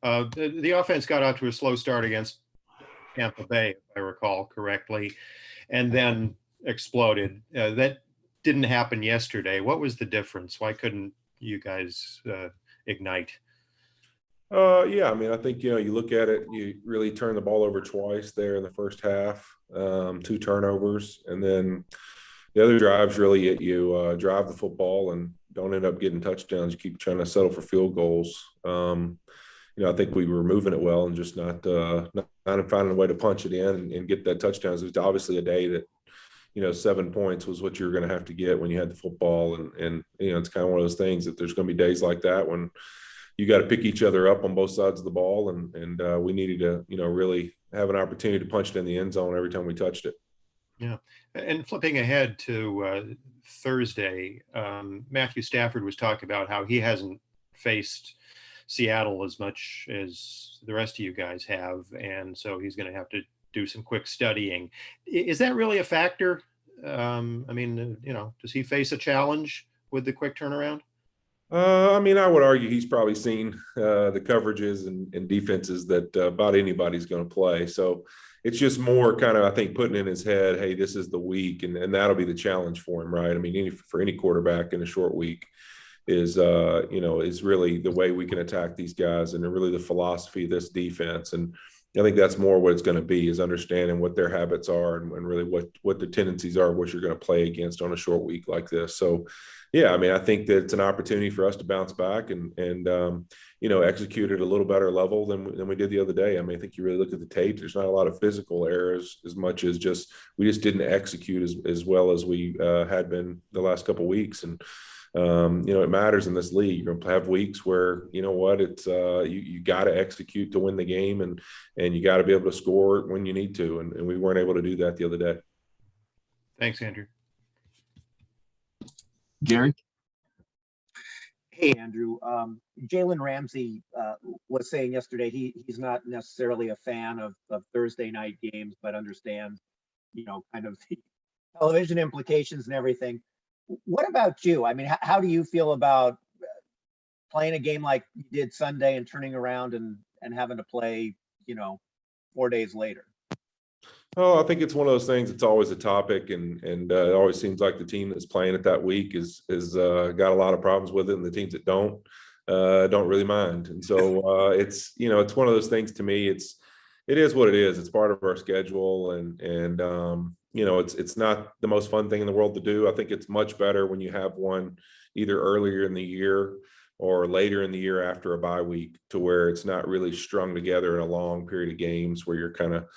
The offense got out to a slow start against Tampa Bay, if I recall correctly, and then exploded. That didn't happen yesterday. What was the difference? Why couldn't you guys ignite? Yeah, I mean, I think, you look at it, you really turn the ball over twice there in the first half, two turnovers, and then the other drives really you drive the football and don't end up getting touchdowns. You keep trying to settle for field goals. I think we were moving it well and just not finding a way to punch it in and get that touchdown. It was obviously a day that 7 points was what you're going to have to get when you had the football, and it's kind of one of those things that there's going to be days like that when you got to pick each other up on both sides of the ball, and we needed to really have an opportunity to punch it in the end zone every time we touched it. Yeah. And flipping ahead to Thursday, Matthew Stafford was talking about how he hasn't faced Seattle as much as the rest of you guys have, and so he's going to have to do some quick studying. Is that really a factor? Does he face a challenge with the quick turnaround? I mean, I would argue he's probably seen the coverages and defenses that about anybody's going to play. So it's just more kind of, I think, putting in his head, hey, this is the week, and that'll be the challenge for him, right? I mean, for any quarterback in a short week is really the way we can attack these guys and really the philosophy of this defense. And I think that's more what it's going to be, is understanding what their habits are and really what the tendencies are, what you're going to play against on a short week like this. So, yeah, I mean, I think that it's an opportunity for us to bounce back and execute at a little better level than we did the other day. I mean, I think you really look at the tape, there's not a lot of physical errors as much as we just didn't execute as well as we had been the last couple of weeks. And it matters in this league. You're going to have weeks where, it's you got to execute to win the game, and you got to be able to score when you need to. And we weren't able to do that the other day. Thanks, Andrew. Gary? Hey, Andrew. Jalen Ramsey was saying yesterday he's not necessarily a fan of Thursday night games, but understands, kind of the television implications and everything. What about you? I mean, how do you feel about playing a game like you did Sunday and turning around and having to play, 4 days later? Oh, I think it's one of those things. It's always a topic, and it always seems like the team that's playing it that week is got a lot of problems with it, and the teams that don't really mind. And so it's one of those things. To me, it is what it is. It's part of our schedule, and it's not the most fun thing in the world to do. I think it's much better when you have one either earlier in the year or later in the year after a bye week, to where it's not really strung together in a long period of games where you're kind of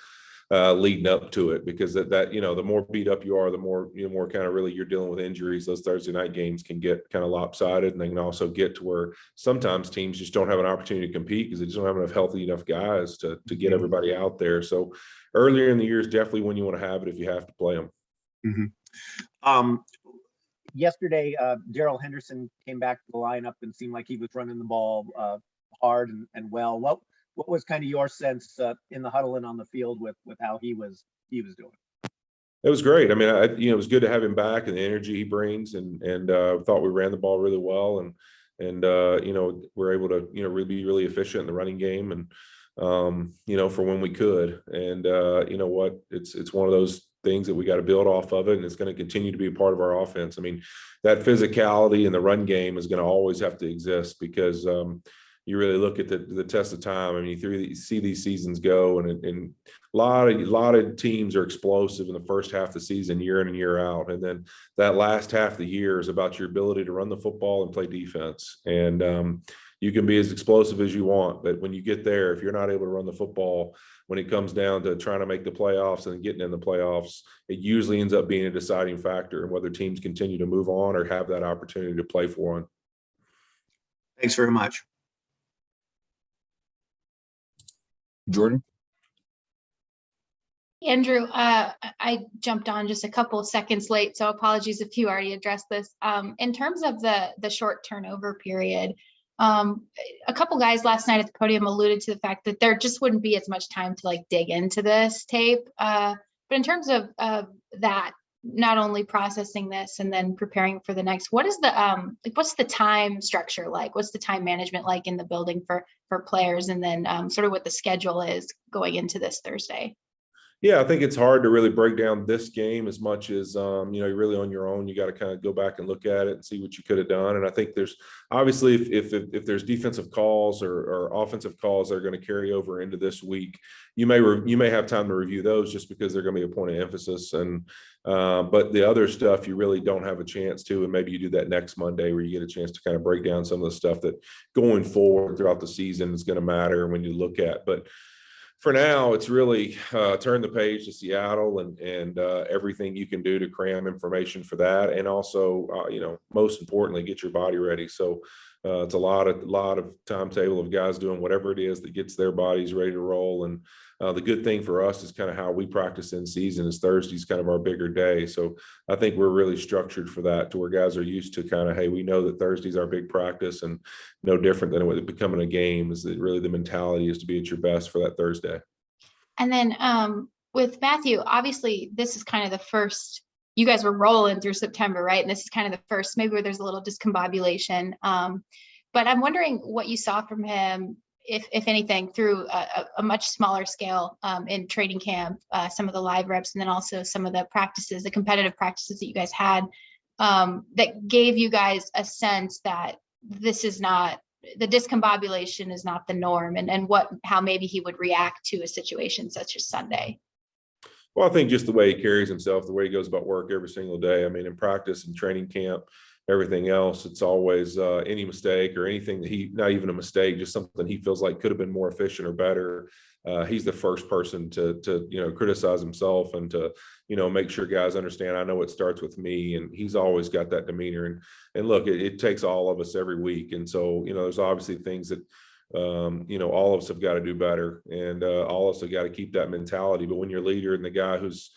leading up to it, because that the more beat up you are, the more kind of really you're dealing with injuries. Those Thursday night games can get kind of lopsided, and they can also get to where sometimes teams just don't have an opportunity to compete because they just don't have enough guys to get everybody out there. So earlier in the year is definitely when you want to have it if you have to play them. Mm-hmm. Yesterday, Darrell Henderson came back to the lineup and seemed like he was running the ball hard and well. What was kind of your sense in the huddle and on the field with how he was doing? It was great. I mean, it was good to have him back and the energy he brings, and thought we ran the ball really well, and we're able to really be really efficient in the running game, and for when we could. And it's one of those things that we got to build off of it, and it's going to continue to be a part of our offense. I mean, that physicality in the run game is going to always have to exist, because you really look at the test of time. I mean, you see these seasons go, and a lot of teams are explosive in the first half of the season, year in and year out, and then that last half of the year is about your ability to run the football and play defense. And you can be as explosive as you want, but when you get there, if you're not able to run the football, when it comes down to trying to make the playoffs and getting in the playoffs, it usually ends up being a deciding factor in whether teams continue to move on or have that opportunity to play for one. Thanks very much. Jordan? Andrew, I jumped on just a couple of seconds late, so apologies if you already addressed this. In terms of the short turnover period, a couple guys last night at the podium alluded to the fact that there just wouldn't be as much time to dig into this tape. But in terms of that, not only processing this and then preparing for the next, what is the what's the time structure like? What's the time management like in the building for players, and then sort of what the schedule is going into this Thursday? Yeah, I think it's hard to really break down this game as much as you're really on your own. You got to kind of go back and look at it and see what you could have done. And I think there's obviously if there's defensive calls or offensive calls that are going to carry over into this week, you may have time to review those just because they're going to be a point of emphasis. And but the other stuff you really don't have a chance to, and maybe you do that next Monday where you get a chance to kind of break down some of the stuff that going forward throughout the season is going to matter when you look at. But for now, it's really turn the page to Seattle and everything you can do to cram information for that, and also most importantly, get your body ready. So it's a lot of timetable of guys doing whatever it is that gets their bodies ready to roll. And the good thing for us is kind of how we practice in season is Thursday's kind of our bigger day. So I think we're really structured for that, to where guys are used to kind of, hey, we know that Thursday's our big practice, and no different than it becoming a game is that really the mentality is to be at your best for that Thursday. And then with Matthew, obviously this is kind of the first, you guys were rolling through September, right? And this is kind of the first, maybe where there's a little discombobulation. But I'm wondering what you saw from him, if anything, through a much smaller scale in training camp, some of the live reps, and then also some of the practices, the competitive practices that you guys had, that gave you guys a sense that this is not, the discombobulation is not the norm, and how maybe he would react to a situation such as Sunday. Well, I think just the way he carries himself, the way he goes about work every single day. I mean, in practice and training camp, everything else, it's always any mistake or anything that not even a mistake, just something he feels like could have been more efficient or better. He's the first person to criticize himself and to make sure guys understand, I know it starts with me. And he's always got that demeanor. And look, it takes all of us every week. And so there's obviously things that all of us have got to do better, and all of us have got to keep that mentality. But when you're a leader and the guy who's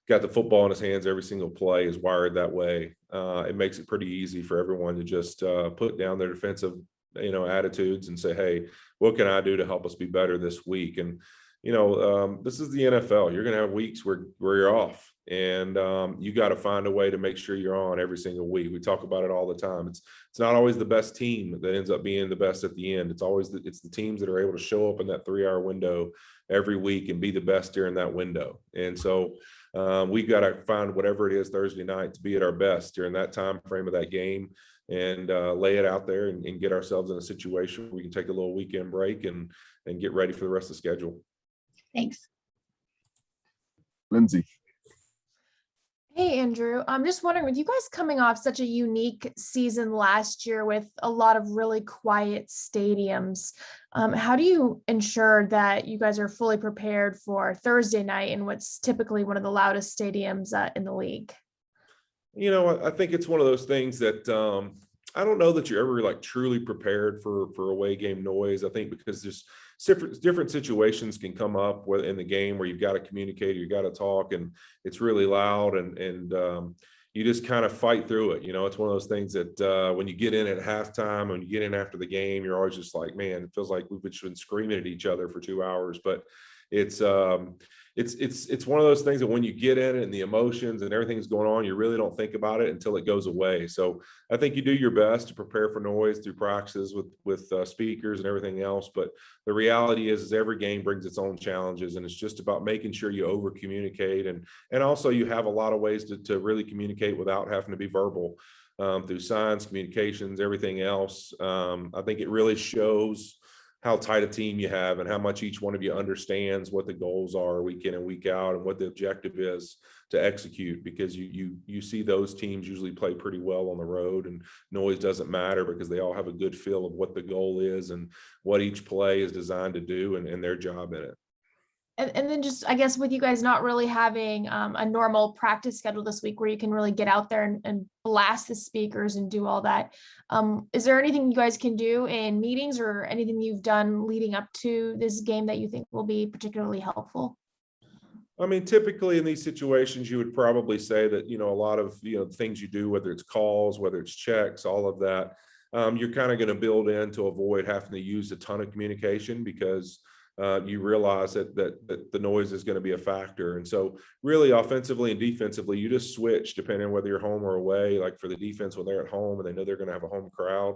got the football in his hands every single play is wired that way, it makes it pretty easy for everyone to just put down their defensive attitudes and say, hey, what can I do to help us be better this week? And this is the NFL. You're going to have weeks where you're off, and you got to find a way to make sure you're on every single week. We talk about it all the time. It's not always the best team that ends up being the best at the end. It's always it's the teams that are able to show up in that 3-hour window every week and be the best during that window. And so we've got to find whatever it is Thursday night to be at our best during that time frame of that game, and lay it out there and get ourselves in a situation where we can take a little weekend break and get ready for the rest of the schedule. Thanks. Lindsay. Hey, Andrew. I'm just wondering, with you guys coming off such a unique season last year with a lot of really quiet stadiums, how do you ensure that you guys are fully prepared for Thursday night in what's typically one of the loudest stadiums in the league? I think it's one of those things that I don't know that you're ever like truly prepared for away game noise. I think because there's different situations can come up in the game where you've got to communicate, you got to talk, and it's really loud, and you just kind of fight through it. It's one of those things that when you get in at halftime, when you get in after the game, you're always just like, man, it feels like we've been screaming at each other for 2 hours. But it's one of those things that when you get in it and the emotions and everything's going on, you really don't think about it until it goes away. So I think you do your best to prepare for noise through practices with speakers and everything else. But the reality is every game brings its own challenges, and it's just about making sure you over communicate, and also you have a lot of ways to really communicate without having to be verbal, through signs, communications, everything else. I think it really shows how tight a team you have and how much each one of you understands what the goals are week in and week out and what the objective is to execute, because you see those teams usually play pretty well on the road, and noise doesn't matter because they all have a good feel of what the goal is and what each play is designed to do and their job in it. And then just, I guess, with you guys not really having a normal practice schedule this week where you can really get out there and blast the speakers and do all that, is there anything you guys can do in meetings or anything you've done leading up to this game that you think will be particularly helpful? I mean, typically in these situations, you would probably say that, a lot of, things you do, whether it's calls, whether it's checks, all of that, you're kind of going to build in to avoid having to use a ton of communication, because you realize that the noise is going to be a factor. And so really offensively and defensively, you just switch depending on whether you're home or away. Like for the defense, when they're at home and they know they're going to have a home crowd,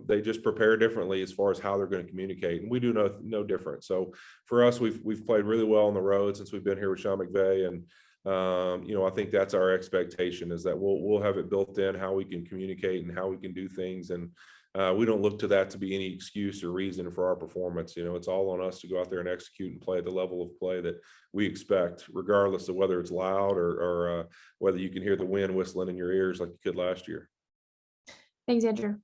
they just prepare differently as far as how they're going to communicate. And we do no different. So for us, we've played really well on the road since we've been here with Sean McVay. And I think that's our expectation, is that we'll have it built in how we can communicate and how we can do things. And we don't look to that to be any excuse or reason for our performance. It's all on us to go out there and execute and play at the level of play that we expect, regardless of whether it's loud or whether you can hear the wind whistling in your ears like you could last year. Thanks, Andrew.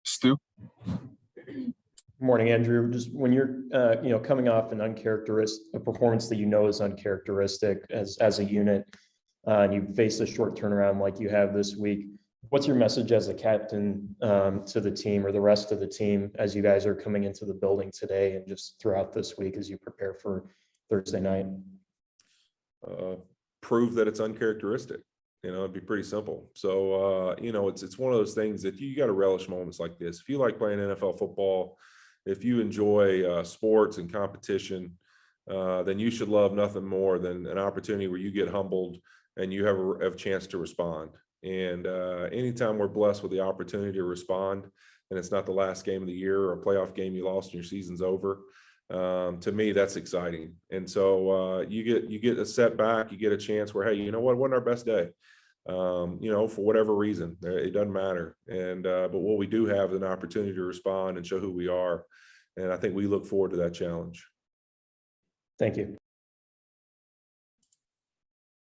Stu? Morning, Andrew. Just when you're, coming off a performance that is uncharacteristic as a unit, and you face a short turnaround like you have this week, what's your message as a captain to the team or the rest of the team as you guys are coming into the building today and just throughout this week as you prepare for Thursday night? Prove that it's uncharacteristic. It'd be pretty simple. So, it's one of those things that you got to relish moments like this. If you like playing NFL football, if you enjoy sports and competition, then you should love nothing more than an opportunity where you get humbled and you have a chance to respond. And anytime we're blessed with the opportunity to respond, and it's not the last game of the year or a playoff game you lost and your season's over, to me, that's exciting. And so you get a setback, you get a chance where, hey, you know what, it wasn't our best day. For whatever reason, it doesn't matter. And but what we do have is an opportunity to respond and show who we are. And I think we look forward to that challenge. Thank you.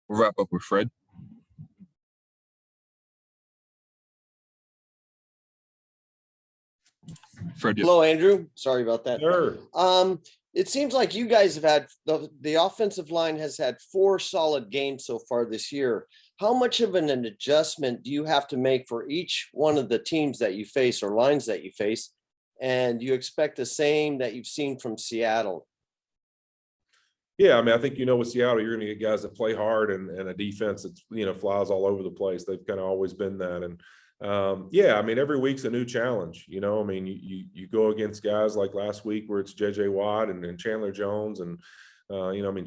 We'll wrap up with Fred. Fred, Hello, Andrew. Sorry about that. Sure. It seems like you guys have had the offensive line has had 4 solid games so far this year. How much of an adjustment do you have to make for each one of the teams that you face or lines that you face? And do you expect the same that you've seen from Seattle? Yeah, I think, with Seattle, you're going to get guys that play hard and a defense that, flies all over the place. They've kind of always been that. And every week's a new challenge. You go against guys like last week where it's JJ Watt and Chandler Jones. And,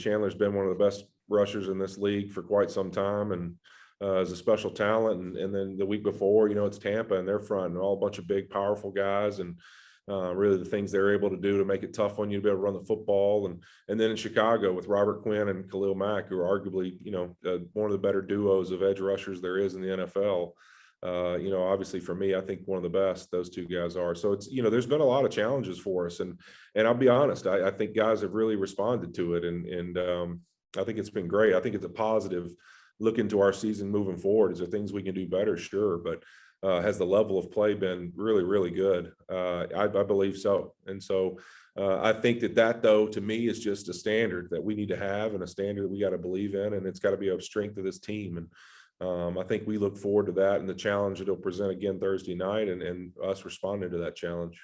Chandler's been one of the best rushers in this league for quite some time and is a special talent. And then the week before, it's Tampa and their front and all a bunch of big, powerful guys. And really the things they're able to do to make it tough on you to be able to run the football. And then in Chicago with Robert Quinn and Khalil Mack, who are arguably, one of the better duos of edge rushers there is in the NFL. Obviously for me, I think one of the best those two guys are. So it's, there's been a lot of challenges for us. And I'll be honest, I think guys have really responded to it. And I think it's been great. I think it's a positive look into our season moving forward. Is there things we can do better? Sure. But has the level of play been really, really good? I believe so. And so I think that though, to me, is just a standard that we need to have and a standard that we got to believe in. And it's got to be a strength of this team. And I think we look forward to that and the challenge it'll present again Thursday night and us responding to that challenge.